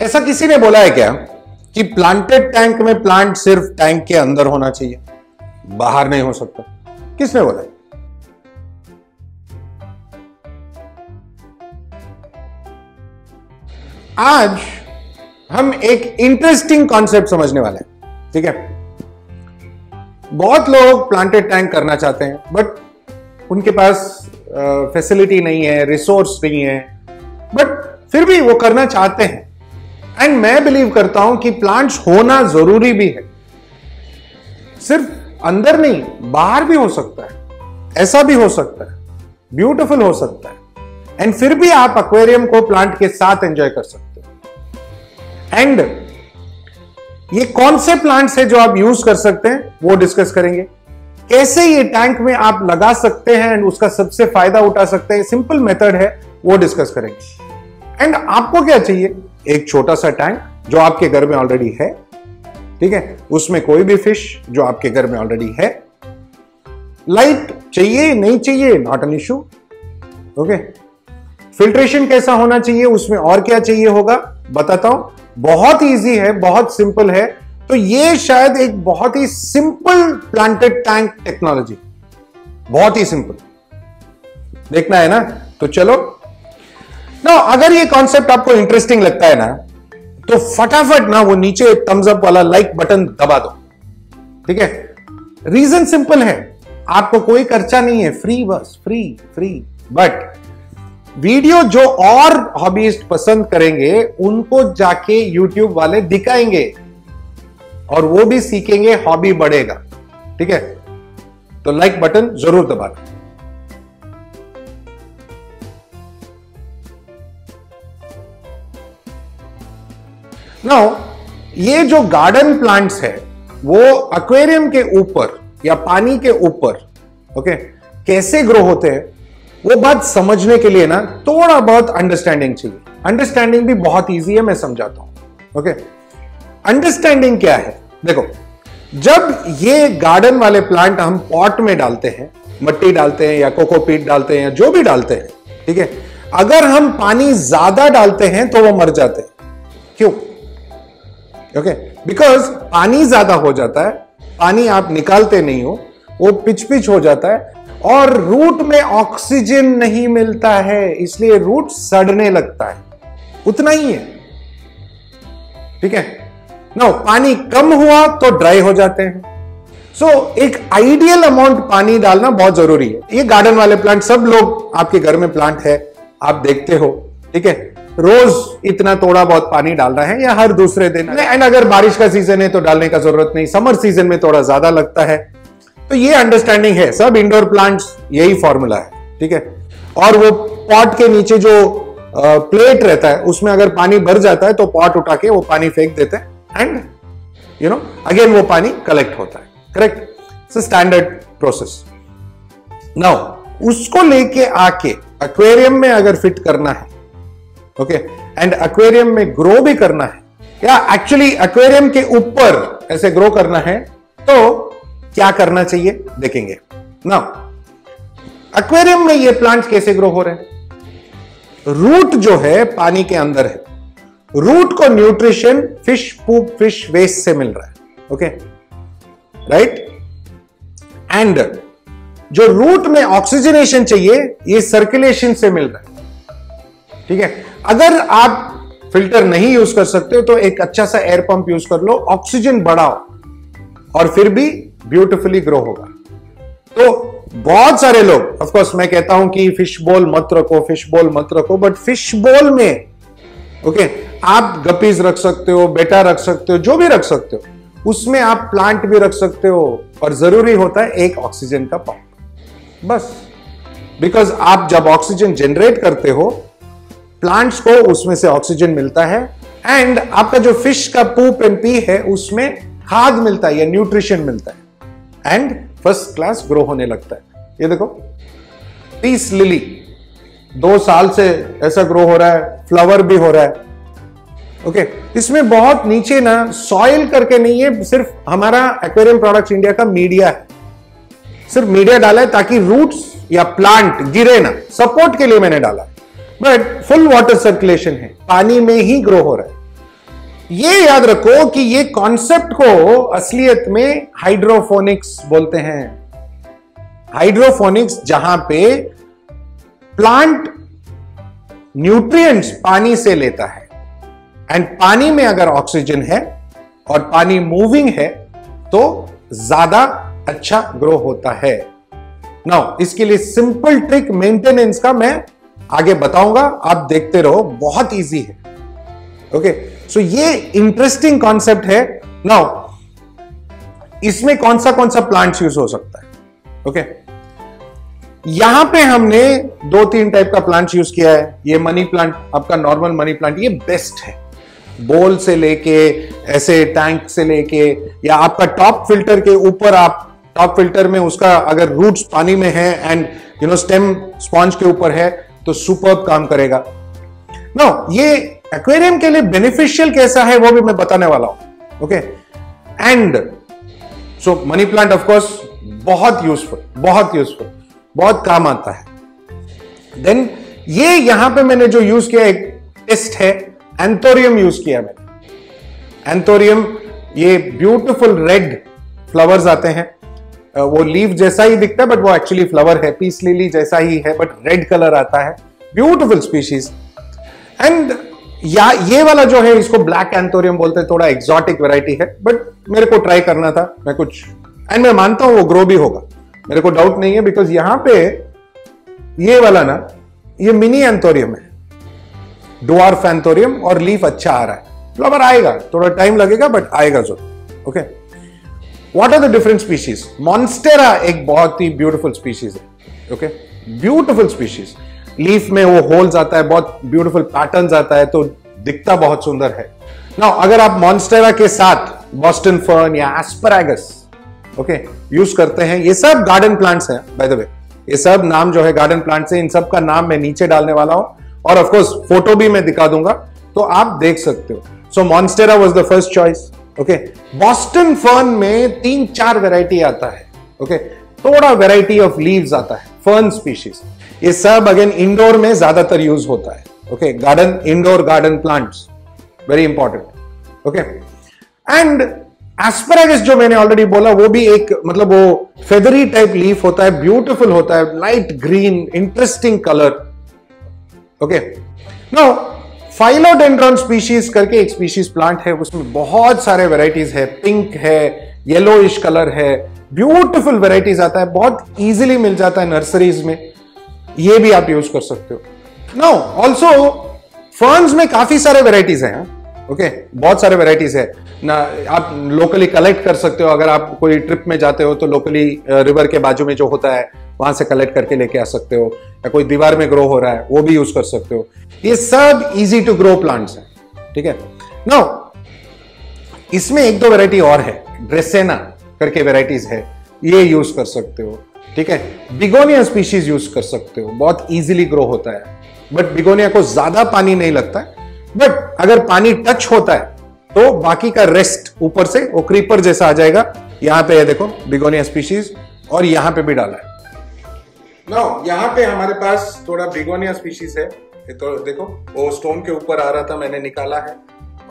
ऐसा किसी ने बोला है क्या कि प्लांटेड टैंक में प्लांट सिर्फ टैंक के अंदर होना चाहिए, बाहर नहीं हो सकता? किसने बोला है? आज हम एक इंटरेस्टिंग कॉन्सेप्ट समझने वाले हैं, ठीक है? बहुत लोग प्लांटेड टैंक करना चाहते हैं, बट उनके पास फैसिलिटी नहीं है, रिसोर्स नहीं है, बट फिर भी वो करना चाहते हैं। एंड मैं बिलीव करता हूं कि प्लांट्स होना जरूरी भी है। सिर्फ अंदर नहीं, बाहर भी हो सकता है, ऐसा भी हो सकता है, ब्यूटीफुल हो सकता है। एंड फिर भी आप एक्वेरियम को प्लांट के साथ एंजॉय कर सकते हो। एंड ये कौन से प्लांट्स है जो आप यूज कर सकते हैं, वो डिस्कस करेंगे। कैसे ये टैंक में आप लगा सकते हैं एंड उसका सबसे फायदा उठा सकते हैं, सिंपल मेथड है, वो डिस्कस करेंगे। एंड आपको क्या चाहिए? एक छोटा सा टैंक जो आपके घर में ऑलरेडी है, ठीक है? उसमें कोई भी फिश जो आपके घर में ऑलरेडी है। लाइट चाहिए नहीं चाहिए, not an issue, okay? Filtration कैसा होना चाहिए, उसमें और क्या चाहिए होगा, बताता हूं। बहुत इजी है, बहुत सिंपल है। तो ये शायद एक बहुत ही सिंपल प्लांटेड टैंक टेक्नोलॉजी, बहुत ही सिंपल, देखना है ना? तो चलो ना, अगर ये कॉन्सेप्ट आपको इंटरेस्टिंग लगता है ना, तो फटाफट ना वो नीचे थम्स अप वाला लाइक बटन दबा दो, ठीक है? रीजन सिंपल है, आपको कोई खर्चा नहीं है, फ्री, बस फ्री। बट वीडियो जो और हॉबीस्ट पसंद करेंगे उनको जाके यूट्यूब वाले दिखाएंगे और वो भी सीखेंगे, हॉबी बढ़ेगा, ठीक है? तो लाइक बटन जरूर दबाना। नाउ ये जो गार्डन प्लांट्स है वो एक्वेरियम के ऊपर या पानी के ऊपर, ओके, कैसे ग्रो होते हैं, वो बात समझने के लिए ना थोड़ा बहुत अंडरस्टैंडिंग चाहिए। अंडरस्टैंडिंग भी बहुत इजी है, मैं समझाता हूं, ओके? अंडरस्टैंडिंग क्या है? देखो, जब ये गार्डन वाले प्लांट हम पॉट में डालते हैं, मट्टी डालते हैं या कोकोपीट डालते हैं या जो भी डालते हैं, ठीक है? अगर हम पानी ज्यादा डालते हैं तो वो मर जाते हैं। क्यों? ओके, बिकॉज पानी ज्यादा हो जाता है, पानी आप निकालते नहीं हो, वो पिच हो जाता है और रूट में ऑक्सीजन नहीं मिलता है, इसलिए रूट सड़ने लगता है। उतना ही है, ठीक है? नो, पानी कम हुआ तो ड्राई हो जाते हैं। सो एक आइडियल अमाउंट पानी डालना बहुत जरूरी है। ये गार्डन वाले प्लांट, सब लोग आपके घर में प्लांट है, आप देखते हो, ठीक है? रोज इतना थोड़ा बहुत पानी डाल रहे हैं या हर दूसरे दिन। एंड अगर बारिश का सीजन है तो डालने का जरूरत नहीं, समर सीजन में थोड़ा ज्यादा लगता है। तो ये अंडरस्टैंडिंग है, सब इंडोर प्लांट्स यही फॉर्मूला है, ठीक है? और वो पॉट के नीचे जो प्लेट रहता है उसमें अगर पानी भर जाता है तो पॉट उठा के वो पानी फेंक देते हैं एंड अगेन वो पानी कलेक्ट होता है, करेक्ट? Standard process. नाउ उसको लेके आके एक्वेरियम में अगर फिट करना है, ओके, एंड एक्वेरियम में ग्रो भी करना है, या एक्चुअली एक्वेरियम के ऊपर ऐसे ग्रो करना है, तो क्या करना चाहिए देखेंगे। नाउ एक्वेरियम में ये प्लांट्स कैसे ग्रो हो रहे हैं? रूट जो है पानी के अंदर है, रूट को न्यूट्रिशन फिश पूप, फिश वेस्ट से मिल रहा है, ओके, राइट? एंड जो रूट में ऑक्सीजनेशन चाहिए ये सर्कुलेशन से मिल रहा है, ठीक है? अगर आप फिल्टर नहीं यूज कर सकते हो तो एक अच्छा सा एयर पंप यूज कर लो, ऑक्सीजन बढ़ाओ और फिर भी ब्यूटीफुली ग्रो होगा। तो बहुत सारे लोग, ऑफ कोर्स मैं कहता हूं कि फिश बॉल मत रखो, फिश बॉल मत रखो, बट फिश बॉल में, ओके, आप गपीज रख सकते हो, बेटा रख सकते हो, जो भी रख सकते हो, उसमें आप प्लांट भी रख सकते हो। और जरूरी होता है एक ऑक्सीजन का पंप, बस। बिकॉज आप जब ऑक्सीजन जनरेट करते हो, प्लांट्स को उसमें से ऑक्सीजन मिलता है एंड आपका जो फिश का पूप एंड पी है उसमें खाद मिलता है या न्यूट्रिशन मिलता है एंड फर्स्ट क्लास ग्रो होने लगता है। ये देखो, पीस लिली 2 साल से ऐसा ग्रो हो रहा है, फ्लावर भी हो रहा है, ओके? इसमें बहुत नीचे ना सॉइल करके नहीं है, सिर्फ हमारा एक्वेरियम प्रोडक्ट्स इंडिया का मीडिया है, सिर्फ मीडिया डाला है ताकि रूट्स या प्लांट गिरे ना, सपोर्ट के लिए मैंने डाला है। बट फुल वाटर सर्कुलेशन है, पानी में ही ग्रो हो रहा है। ये याद रखो कि ये कॉन्सेप्ट को असलियत में हाइड्रोफोनिक्स बोलते हैं। हाइड्रोफोनिक्स जहां पे प्लांट न्यूट्रिएंट्स पानी से लेता है, एंड पानी में अगर ऑक्सीजन है और पानी मूविंग है तो ज्यादा अच्छा ग्रो होता है। नाउ इसके लिए सिंपल ट्रिक मेंटेनेंस का मैं आगे बताऊंगा, आप देखते रहो, बहुत इजी है। ओके, सो ये इंटरेस्टिंग कॉन्सेप्ट है। नाउ इसमें कौन सा प्लांट्स यूज हो सकता है? ओके, यहां पे हमने 2-3 टाइप का प्लांट्स यूज किया है। ये मनी प्लांट, आपका नॉर्मल मनी प्लांट, ये बेस्ट है। बोल से लेके ऐसे टैंक से लेके, या आपका टॉप फिल्टर के ऊपर, आप टॉप फिल्टर में उसका अगर रूट्स पानी में है एंड स्टेम स्पॉन्ज के ऊपर है तो सुपर्ब काम करेगा। नो, ये एक्वेरियम के लिए बेनिफिशियल कैसा है वो भी मैं बताने वाला हूं। Okay, and so money plant of course बहुत यूजफुल, बहुत काम आता है। देन ये यहां पे मैंने जो यूज किया एक टेस्ट है, एंथोरियम यूज किया मैंने। एंथोरियम, ये ब्यूटीफुल रेड फ्लावर्स आते हैं, वो लीफ जैसा ही दिखता है बट वो एक्चुअली फ्लावर है, पीस लिली जैसा ही है बट रेड कलर आता है। Beautiful species. एंड या ये वाला जो है इसको ब्लैक एंथोरियम बोलते हैं, थोड़ा एक्सोटिक वैरायटी है बट मेरे को ट्राई करना था, मैं कुछ, एंड मैं मानता हूं वो ग्रो भी होगा, मेरे को डाउट नहीं है, बिकॉज यहां पे ये वाला ना, ये मिनी एंथोरियम है, ड्वार्फ एंथोरियम, और लीफ अच्छा आ रहा है। फ्लावर आएगा, थोड़ा टाइम लगेगा बट आएगा जरूर। Okay, what are the different species? Monstera एक बहुत ही ब्यूटीफुल स्पीशीज है। Okay, beautiful species. लीफ में वो होल्स आता है, बहुत ब्यूटीफुल पैटर्न्स आता है, तो दिखता बहुत सुंदर है। नाउ अगर आप मॉन्स्टेरा के साथ बॉस्टन फर्न या एस्परागस यूज करते हैं, ये सब गार्डन प्लांट्स हैं बाय द वे, ये सब नाम जो है गार्डन प्लांट्स हैं, इन सब का नाम मैं नीचे डालने वाला हूं, और ऑफ कोर्स फोटो भी मैं दिखा दूंगा तो आप देख सकते हो। So monstera was the first choice. Okay, Boston fern में 3-4 वैरायटी आता है। ओके, थोड़ा वैरायटी ऑफ लीव्स आता है, फर्न स्पीशीज। ये सब अगेन इंडोर में ज्यादातर यूज होता है। Okay, garden, indoor garden plants, very important. Okay, and asparagus जो मैंने ऑलरेडी बोला, वो भी एक, मतलब वो फेदरी टाइप लीफ होता है, ब्यूटीफुल होता है, light green, interesting colour. Okay, now philodendron species करके एक स्पीशीज प्लांट है, उसमें बहुत सारे वैरायटीज है, पिंक है, येलोइश कलर है, ब्यूटीफुल वैरायटीज आता है, बहुत इजीली मिल जाता है नर्सरीज में, ये भी आप यूज कर सकते हो। नाउ ऑल्सो फर्न्स में काफी सारे वैरायटीज हैं। ओके, बहुत सारे वैरायटीज है ना, आप लोकली कलेक्ट कर सकते हो, अगर आप कोई ट्रिप में जाते हो तो लोकली रिवर के बाजू में जो होता है वहां से कलेक्ट करके लेके आ सकते हो, या कोई दीवार में ग्रो हो रहा है वो भी यूज कर सकते हो। ये सब इजी टू ग्रो प्लांट्स हैं। ठीक है, नाउ इसमें 1-2 वैरायटी और है, ड्रेसेना करके वैरायटीज है, ये यूज कर सकते हो। ठीक है, बिगोनिया स्पीशीज यूज कर सकते हो, बहुत इजीली ग्रो होता है, बट बिगोनिया को ज्यादा पानी नहीं लगता है, बट अगर पानी टच होता है तो बाकी का रेस्ट ऊपर से वो क्रीपर जैसा आ जाएगा। यहां पे है देखो बिगोनिया स्पीशीज, और यहां पे भी डाला है। नाउ यहां पे हमारे पास थोड़ा बिगोनिया स्पीशीज है, तो देखो वो स्टोन के ऊपर आ रहा था, मैंने निकाला है,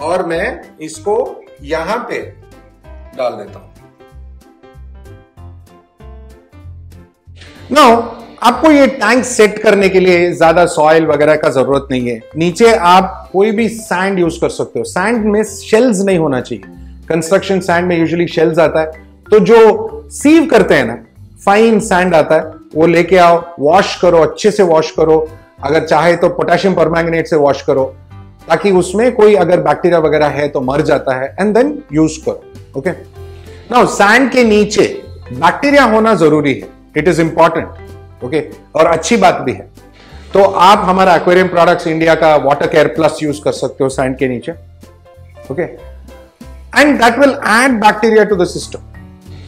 और मैं इसको यहां पे डाल देता हूं। नाउ आपको ये टैंक सेट करने के लिए ज्यादा सॉइल वगैरह का जरूरत नहीं है। नीचे आप कोई भी सैंड यूज कर सकते हो, सैंड में शेल्स नहीं होना चाहिए। कंस्ट्रक्शन सैंड में यूजुअली शेल्स आता है, तो जो सीव करते हैं ना, फाइन सैंड आता है, वो लेके आओ, वॉश करो, अच्छे से वॉश करो, अगर चाहे तो पोटेशियम परमैंगनेट से वॉश करो, ताकि उसमें कोई अगर बैक्टीरिया वगैरह है तो मर जाता है, एंड देन यूज करो। ओके, नाउ सैंड के नीचे बैक्टीरिया होना जरूरी है, इट इज इंपॉर्टेंट। ओके, और अच्छी बात भी है। तो आप हमारा एक्वेरियम प्रोडक्ट्स इंडिया का वाटर केयर प्लस यूज कर सकते हो सैंड के नीचे। Okay, and that will add bacteria to the system,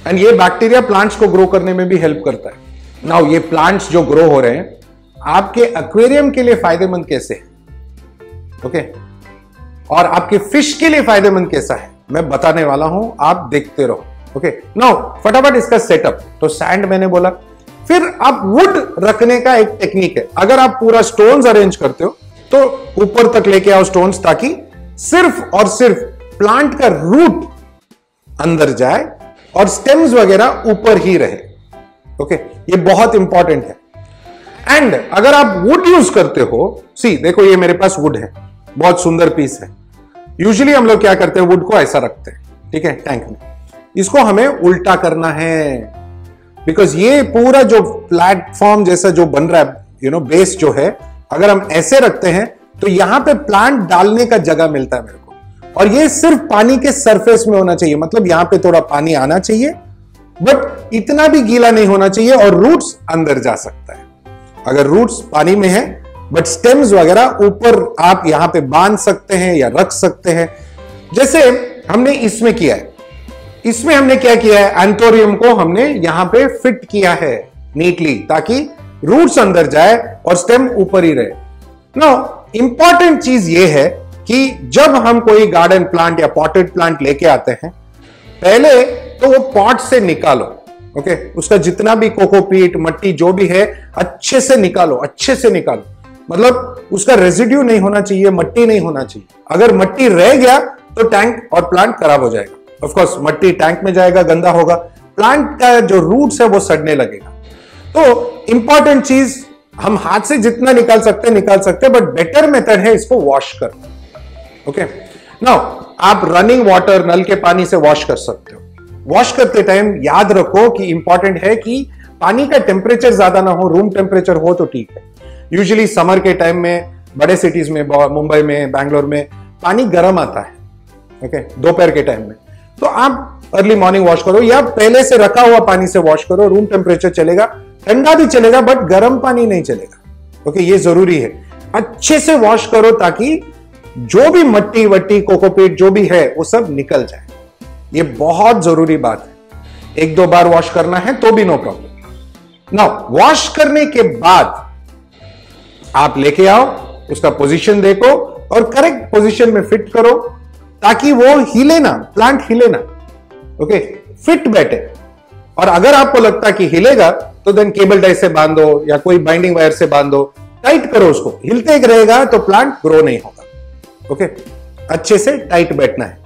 and ये बैक्टीरिया प्लांट्स को ग्रो करने में भी हेल्प करता है। नाउ ये प्लांट्स जो ग्रो हो रहे हैं आपके एक्वेरियम के लिए फायदेमंद कैसे है, ओके, और आपके फिश के लिए फायदेमंद कैसा है, मैं बताने वाला हूं, आप देखते रहो। ओके, नाउ फटाफट इसका सेटअप। तो सैंड मैंने बोला, फिर आप वुड रखने का एक टेक्निक है। अगर आप पूरा स्टोन्स अरेंज करते हो तो ऊपर तक लेके आओ स्टोन्स, ताकि सिर्फ और सिर्फ प्लांट का रूट अंदर जाए और स्टेम्स वगैरह ऊपर ही रहे। ओके, ये बहुत इंपॉर्टेंट है। एंड अगर आप वुड यूज करते हो, सी देखो ये मेरे पास वुड है, बहुत सुंदर पीस है। यूजुअली हम लोग क्या करते हैं, वुड को ऐसा रखते हैं, ठीक है, टैंक में। इसको हमें उल्टा करना है, बिकॉज ये पूरा जो प्लेटफॉर्म जैसा जो बन रहा है, बेस जो है, अगर हम ऐसे रखते हैं तो यहां पे प्लांट डालने का जगह मिलता है मेरे को। और ये सिर्फ पानी के सरफेस में होना चाहिए, मतलब यहां पे थोड़ा पानी आना चाहिए, बट इतना भी गीला नहीं होना चाहिए, और रूट्स अंदर जा सकता है। अगर रूट्स पानी में है बट स्टेम्स वगैरह ऊपर आप यहां पे बांध सकते हैं या रख सकते हैं, जैसे हमने इसमें किया है। इसमें हमने क्या किया है, एंथोरियम को हमने यहां पे फिट किया है नीटली, ताकि रूट्स अंदर जाए और स्टेम ऊपर ही रहे। नाउ इंपॉर्टेंट चीज ये है कि जब हम कोई गार्डन प्लांट या पॉटेड प्लांट लेके आते हैं, पहले तो वो पॉट से निकालो। ओके, उसका जितना भी कोकोपीट मट्टी जो भी है अच्छे से निकालो, अच्छे से निकालो, मतलब उसका रेजिड्यू नहीं होना चाहिए, मट्टी नहीं होना चाहिए। अगर मट्टी रह गया तो टैंक और प्लांट खराब हो जाएगा। ऑफ कोर्स मट्टी टैंक में जाएगा, गंदा होगा, प्लांट का जो रूट्स है वो सड़ने लगेगा। तो इंपॉर्टेंट चीज, हम हाथ से जितना निकाल सकते हैं, बट बेटर मेथड है इसको वॉश करना। ओके, नाउ आप रनिंग वाटर, नल के पानी से वॉश कर सकते हो। वॉश करते टाइम याद रखो कि इंपॉर्टेंट है कि पानी का टेम्परेचर ज्यादा ना हो, रूम टेम्परेचर हो तो ठीक है। यूजुअली समर के टाइम में बड़े सिटीज में, मुंबई में, बैंगलोर में पानी गर्म आता है, ओके, दोपहर के टाइम में। तो आप अर्ली मॉर्निंग वॉश करो या पहले से रखा हुआ पानी से वॉश करो, रूम टेम्परेचर चलेगा, ठंडा भी चलेगा बट गर्म पानी नहीं चलेगा। ओके, ये जरूरी है, अच्छे से वॉश करो ताकि जो भी मट्टी वट्टी कोकोपीट जो भी है वो सब निकल जाए। ये बहुत जरूरी बात है। एक दो बार वॉश करना है तो भी नो प्रॉब्लम। नाउ वॉश करने के बाद आप लेके आओ, उसका पोजीशन देखो और करेक्ट पोजीशन में फिट करो ताकि वो हिले ना, प्लांट हिले ना। ओके, फिट बैठे। और अगर आपको लगता है कि हिलेगा तो देन केबल टाई से बांधो या कोई बाइंडिंग वायर से बांधो, टाइट करो उसको। हिलते रहेगा तो प्लांट ग्रो नहीं होगा। ओके, अच्छे से टाइट बैठना है।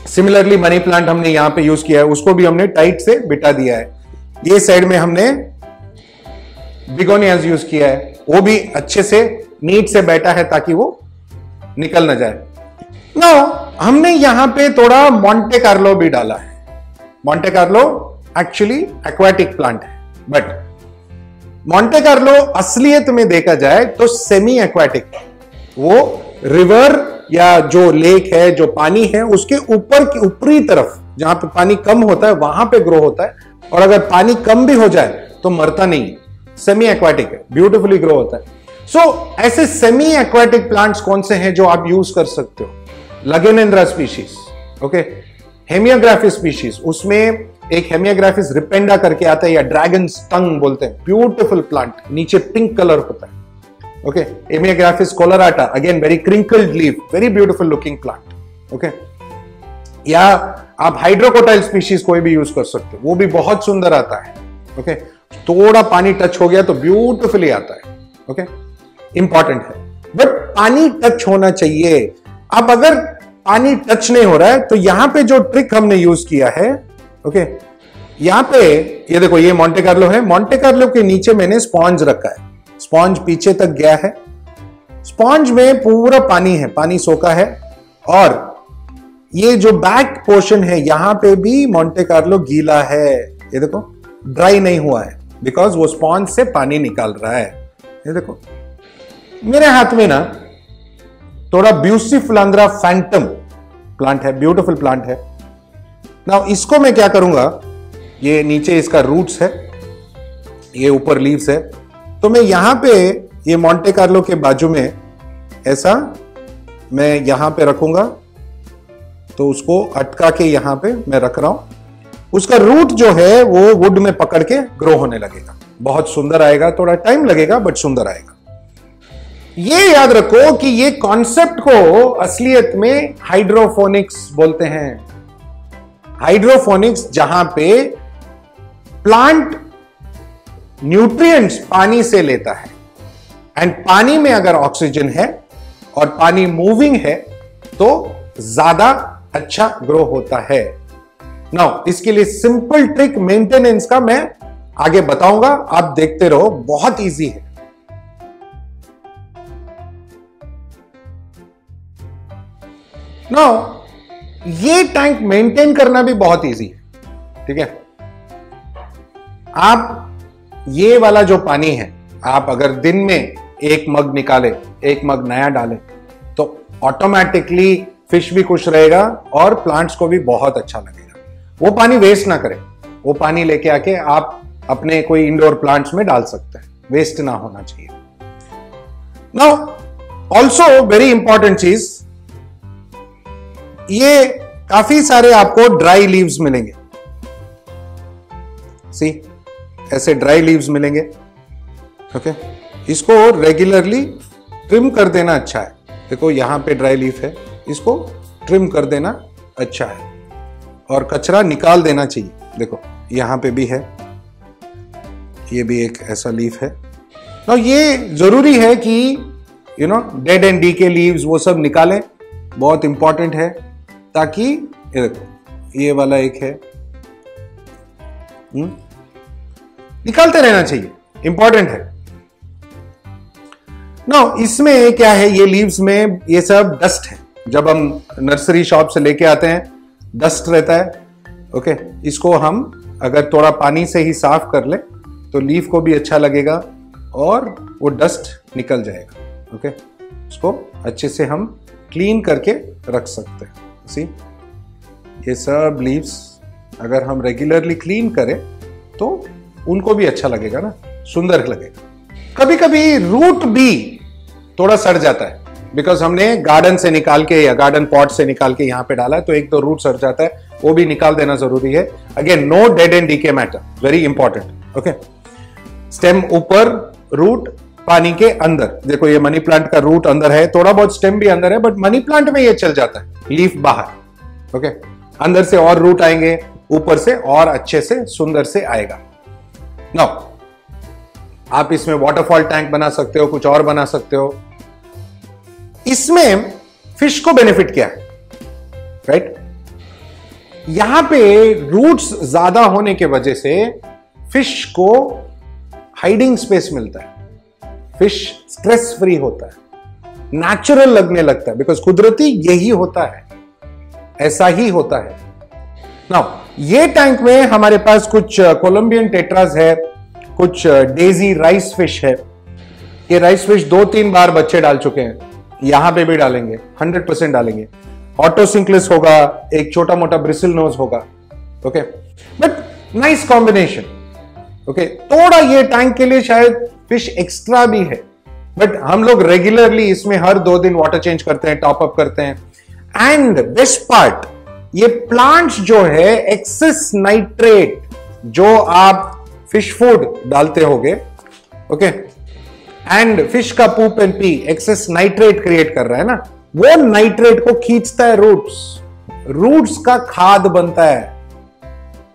सिमिलरली मनी प्लांट हमने यहां पे यूज किया है, उसको भी हमने टाइट से बिठा दिया है। ये साइड में हमने बिगोनियाज यूज किया है, वो भी अच्छे से नीट से बैठा है ताकि वो निकल ना जाए। नाउ हमने यहां पे थोड़ा मॉन्टे कार्लो भी डाला है। Monte Carlo actually aquatic plant है, बट मॉन्टे कार्लो असलियत में देखा जाए तो सेमी एक्वाटिक है। वो रिवर या जो लेक है, जो पानी है, उसके ऊपर की ऊपरी तरफ जहां पे पानी कम होता है वहां पे ग्रो होता है, और अगर पानी कम भी हो जाए तो मरता नहीं है। सेमी एक्वाटिक है, ब्यूटीफुली ग्रो होता है। सो ऐसे सेमी एक्वाटिक प्लांट्स कौन से हैं जो आप यूज कर सकते हो? लगेनेंद्रा स्पीशीज, ओके, हेमियोग्राफिस स्पीशीज, उसमें एक हेमियोग्राफिस रिपेंडा करके आता है या ड्रैगन टंग बोलते हैं, ब्यूटीफुल प्लांट, नीचे पिंक कलर होता है। Okay, hemigraphis colorata, again very crinkled leaf, very beautiful looking plant. Okay, या आप हाइड्रोकोटाइल स्पीशीज कोई भी यूज कर सकते हो, वो भी बहुत सुंदर आता है। ओके, थोड़ा पानी टच हो गया तो ब्यूटीफुली आता है। ओके, इंपॉर्टेंट है, बट पानी टच होना चाहिए। अब अगर पानी टच नहीं हो रहा है तो यहां पे जो ट्रिक हमने यूज किया है, ओके, यहां पे ये देखो, ये मॉन्टे कार्लो है। मॉन्टे कार्लो के नीचे मैंने स्पॉन्ज रखा है, स्पॉन्ज पीछे तक गया है, स्पॉन्ज में पूरा पानी है, पानी सोखा है, और ये जो बैक पोर्शन है यहां पे भी मॉन्टे कार्लो गीला है। ये देखो, ड्राई नहीं हुआ है बिकॉज वो स्पॉन्ज से पानी निकाल रहा है। ये देखो मेरे हाथ में ना थोड़ा ब्यूसिफुलांद्रा फैंटम प्लांट है, ब्यूटीफुल प्लांट है। नाउ इसको मैं क्या करूंगा, ये नीचे इसका रूट्स है, ये ऊपर लीव्स है, तो मैं यहां पे ये मॉन्टे कार्लो के बाजू में ऐसा मैं यहां पे रखूंगा, तो उसको अटका के यहां पे मैं रख रहा हूं। उसका रूट जो है वो वुड में पकड़ के ग्रो होने लगेगा, बहुत सुंदर आएगा, थोड़ा टाइम लगेगा बट सुंदर आएगा। ये याद रखो कि ये कॉन्सेप्ट को असलियत में हाइड्रोफोनिक्स बोलते हैं। हाइड्रोफोनिक्स जहां पे प्लांट न्यूट्रिएंट्स पानी से लेता है, एंड पानी में अगर ऑक्सीजन है और पानी मूविंग है तो ज्यादा अच्छा ग्रो होता है। नाउ इसके लिए सिंपल ट्रिक मेंटेनेंस का मैं आगे बताऊंगा, आप देखते रहो, बहुत इजी है। नाउ ये टैंक मेंटेन करना भी बहुत इजी है, ठीक है। आप ये वाला जो पानी है, आप अगर दिन में एक मग निकाले, एक मग नया डाले, तो ऑटोमेटिकली फिश भी खुश रहेगा और प्लांट्स को भी बहुत अच्छा लगेगा। वो पानी वेस्ट ना करें, वो पानी लेके आके आप अपने कोई इंडोर प्लांट्स में डाल सकते हैं, वेस्ट ना होना चाहिए। नाउ ऑल्सो वेरी इंपॉर्टेंट चीज, ये काफी सारे आपको ड्राई लीव्स मिलेंगे। सी, ऐसे ड्राई लीव्स मिलेंगे, ओके। इसको रेगुलरली ट्रिम कर देना अच्छा है। देखो यहां पे ड्राई लीफ है, इसको ट्रिम कर देना अच्छा है और कचरा निकाल देना चाहिए। देखो यहां पे भी है, ये भी एक ऐसा लीफ है। तो ये जरूरी है कि डेड एंड डी के लीव्स वो सब निकालें, बहुत इंपॉर्टेंट है, ताकि ये देखो ये वाला एक है, निकालते रहना चाहिए, इंपॉर्टेंट है। नो, इसमें क्या है, ये लीव्स में ये सब डस्ट है। जब हम नर्सरी शॉप से लेके आते हैं, डस्ट रहता है, ओके। इसको हम अगर थोड़ा पानी से ही साफ कर ले तो लीफ को भी अच्छा लगेगा और वो डस्ट निकल जाएगा, ओके। इसको अच्छे से हम क्लीन करके रख सकते हैं। सी, ये सब लीव्स अगर हम रेगुलरली क्लीन करें तो उनको भी अच्छा लगेगा ना, सुंदर लगेगा। कभी कभी रूट भी थोड़ा सड़ जाता है, बिकॉज हमने गार्डन से निकाल के या गार्डन पॉट से निकाल के यहां पे डाला है, तो एक तो रूट सड़ जाता है, वो भी निकाल देना जरूरी है। Again, no dead and decay matter, very important, okay. Stem ऊपर, रूट पानी के अंदर। देखो ये मनी प्लांट का रूट अंदर है, थोड़ा बहुत स्टेम भी अंदर है, बट मनी प्लांट में ये चल जाता है, लीफ बाहर, ओके। अंदर से और रूट आएंगे, ऊपर से और अच्छे से सुंदर से आएगा। नाउ आप इसमें वाटरफॉल टैंक बना सकते हो, कुछ और बना सकते हो। इसमें फिश को बेनिफिट क्या है, राइट? यहां पे रूट्स ज्यादा होने के वजह से फिश को हाइडिंग स्पेस मिलता है, फिश स्ट्रेस फ्री होता है, नेचुरल लगने लगता है, बिकॉज कुदरती यही होता है, ऐसा ही होता है। नाउ ये टैंक में हमारे पास कुछ कोलंबियन टेट्रास है, कुछ डेजी राइस फिश है। ये राइस फिश 2-3 बार बच्चे डाल चुके हैं, यहां पे भी डालेंगे, 100% डालेंगे। ऑटोसिंक्लिस होगा, एक छोटा मोटा ब्रिसल नोज होगा, okay. But nice combination, okay. थोड़ा ये टैंक के लिए शायद फिश एक्स्ट्रा भी है, बट हम लोग रेगुलरली इसमें हर 2 दिन वाटर चेंज करते हैं, टॉप अप करते हैं। एंड बेस्ट पार्ट, ये प्लांट्स जो है एक्सेस नाइट्रेट जो आप फिश फूड डालते होगे, ओके, एंड फिश का poop and pee excess nitrate create कर रहा है ना, वो नाइट्रेट को खींचता है रूट्स का खाद बनता है,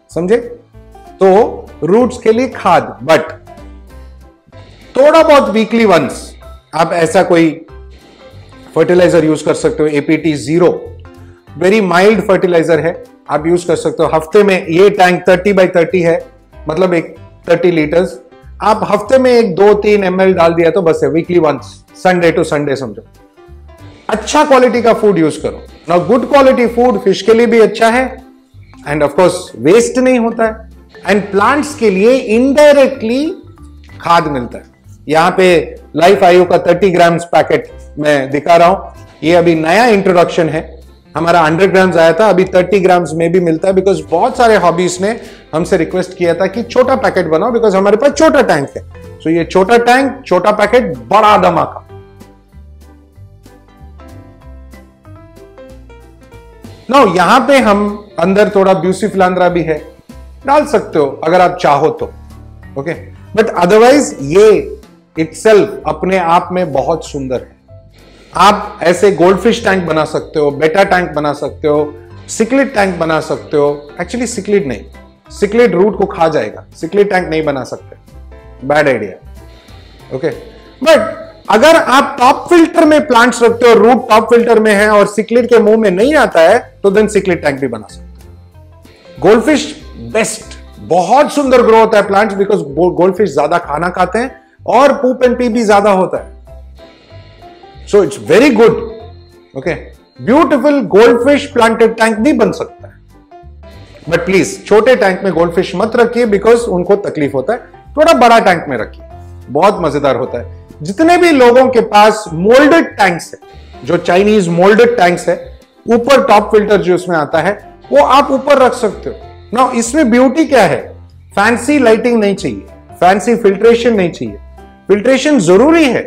समझे? तो रूट्स के लिए खाद, बट थोड़ा बहुत वीकली वंस आप ऐसा कोई फर्टिलाइजर यूज कर सकते हो। APT 0 वेरी माइल्ड फर्टिलाइजर है, आप यूज कर सकते हो हफ्ते में। ये टैंक 30x30 है, मतलब एक 30 लीटर्स, आप हफ्ते में एक 2-3 ml डाल दिया तो बस है, weekly once, Sunday to Sunday समझो। अच्छा क्वालिटी का फूड यूज करो ना, गुड क्वालिटी फूड फिश के लिए भी अच्छा है, एंड ऑफ कोर्स वेस्ट नहीं होता है, एंड प्लांट्स के लिए इनडायरेक्टली खाद मिलता है। यहां पे लाइफ आयु का 30 ग्राम्स पैकेट मैं दिखा रहा हूं, ये अभी नया इंट्रोडक्शन है, हमारा 100 ग्राम्स आया था, अभी 30 ग्राम्स में भी मिलता है, बिकॉज बहुत सारे हॉबीज ने हमसे रिक्वेस्ट किया था कि छोटा पैकेट बनाओ, बिकॉज हमारे पास छोटा टैंक है। सो ये छोटा टैंक, छोटा पैकेट, बड़ा धमाका। नाउ यहां पे हम अंदर थोड़ा ब्यूसिफिलांद्रा भी है, डाल सकते हो अगर आप चाहो तो, ओके। बट अदरवाइज ये इटसेल्फ अपने आप में बहुत सुंदर है। आप ऐसे गोल्डफिश टैंक बना सकते हो, बेटा टैंक बना सकते हो, सिक्लिड टैंक बना सकते हो। एक्चुअली सिक्लिड नहीं, सिक्लिड रूट को खा जाएगा, सिक्लिड टैंक नहीं बना सकते, बैड आइडिया, ओके। बट अगर आप टॉप फिल्टर में प्लांट्स रखते हो, रूट टॉप फिल्टर में है और सिक्लिड के मुंह में नहीं आता है, तो देन सिक्लिड टैंक भी बना सकते हो। गोल्डफिश बेस्ट, बहुत सुंदर ग्रो होता है प्लांट्स, बिकॉज गोल्डफिश ज्यादा खाना खाते हैं और पूप एंड पी भी ज्यादा होता है। So it's very good. Okay, beautiful goldfish planted tank भी बन सकता है, बट प्लीज छोटे टैंक में गोल्डफिश मत रखिए, बिकॉज उनको तकलीफ होता है। थोड़ा बड़ा टैंक में रखिए, बहुत मजेदार होता है। जितने भी लोगों के पास मोल्डेड टैंक्स है, जो चाइनीज मोल्डेड टैंक्स है, ऊपर टॉप फिल्टर जो उसमें आता है, वो आप ऊपर रख सकते हो ना। इसमें ब्यूटी क्या है, फैंसी लाइटिंग नहीं चाहिए, फैंसी फिल्ट्रेशन नहीं चाहिए। फिल्ट्रेशन जरूरी है,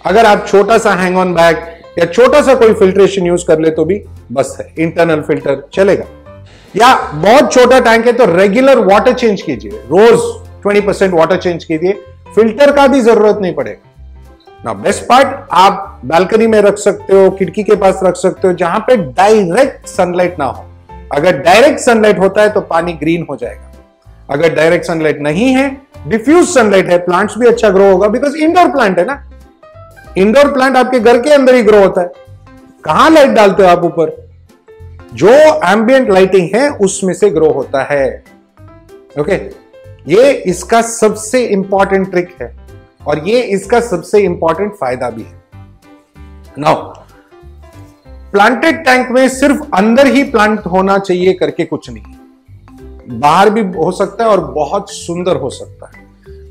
अगर आप छोटा सा हैंग ऑन बैग या छोटा सा कोई फिल्ट्रेशन यूज कर ले तो भी बस है, इंटरनल फिल्टर चलेगा। या बहुत छोटा टैंक है तो रेगुलर वाटर चेंज कीजिए, रोज 20% वाटर चेंज कीजिए, फिल्टर का भी जरूरत नहीं पड़ेगा ना। बेस्ट पार्ट, आप बालकनी में रख सकते हो, खिड़की के पास रख सकते हो, जहां पे डायरेक्ट सनलाइट ना हो। अगर डायरेक्ट सनलाइट होता है तो पानी ग्रीन हो जाएगा, अगर डायरेक्ट सनलाइट नहीं है, डिफ्यूज सनलाइट है, प्लांट्स भी अच्छा ग्रो होगा, बिकॉज इंडोर प्लांट है ना। इंडोर प्लांट आपके घर के अंदर ही ग्रो होता है, कहां लाइट डालते हो आप ऊपर? जो एम्बियंट लाइटिंग है उसमें से ग्रो होता है। ओके, ये इसका सबसे इंपॉर्टेंट ट्रिक है और ये इसका सबसे इंपॉर्टेंट फायदा भी है। नाउ, प्लांटेड टैंक में सिर्फ अंदर ही प्लांट होना चाहिए करके कुछ नहीं, बाहर भी हो सकता है और बहुत सुंदर हो सकता है।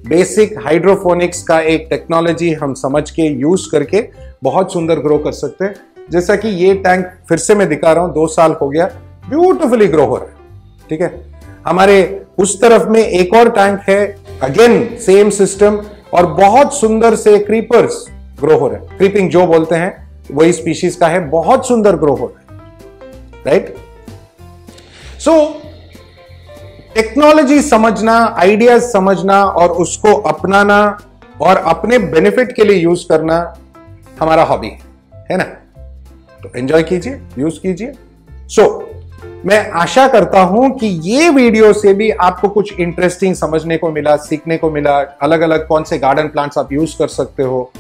बेसिक हाइड्रोफोनिक्स का एक टेक्नोलॉजी हम समझ के यूज करके बहुत सुंदर ग्रो कर सकते हैं। जैसा कि ये टैंक फिर से मैं दिखा रहा हूं, 2 साल हो गया, ब्यूटिफुली ग्रो हो रहा है। ठीक है, हमारे उस तरफ में एक और टैंक है, अगेन सेम सिस्टम, और बहुत सुंदर से क्रीपर्स ग्रो हो रहे हैं। क्रीपिंग जो बोलते हैं वही स्पीशीज का है, बहुत सुंदर ग्रो हो रहा है। राइट? सो टेक्नोलॉजी समझना, आइडियाज समझना और उसको अपनाना और अपने बेनिफिट के लिए यूज करना हमारा हॉबी है ना। तो एंजॉय कीजिए, यूज कीजिए। सो मैं आशा करता हूं कि ये वीडियो से भी आपको कुछ इंटरेस्टिंग समझने को मिला, सीखने को मिला। अलग अलग कौन से गार्डन प्लांट्स आप यूज कर सकते हो,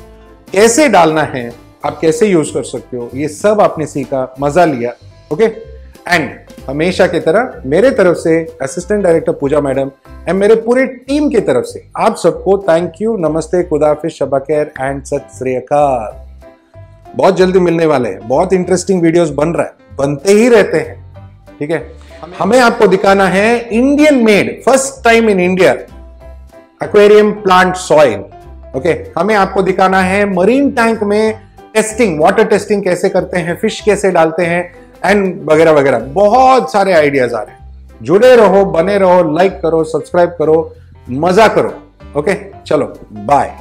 कैसे डालना है, आप कैसे यूज कर सकते हो, ये सब आपने सीखा, मजा लिया। ओके, एंड हमेशा की तरह मेरे तरफ से assistant director Pooja madam and मेरे पूरे टीम की तरफ से आप सबको थैंक यू, नमस्ते, खुदाफिज, शब खैर एंड सत श्री अकाल। बहुत जल्दी मिलने वाले हैं, बहुत इंटरेस्टिंग वीडियोस बन रहा है, बनते ही रहते हैं। ठीक है, हमें आपको दिखाना है Indian made, first time in India, aquarium plant soil. Okay, हमें आपको दिखाना है मरीन टैंक में टेस्टिंग, वाटर टेस्टिंग कैसे करते हैं, फिश कैसे डालते हैं एंड वगैरह वगैरह। बहुत सारे आइडियाज आ रहे हैं। जुड़े रहो, बने रहो, लाइक करो, सब्सक्राइब करो, मजा करो। ओके, चलो बाय।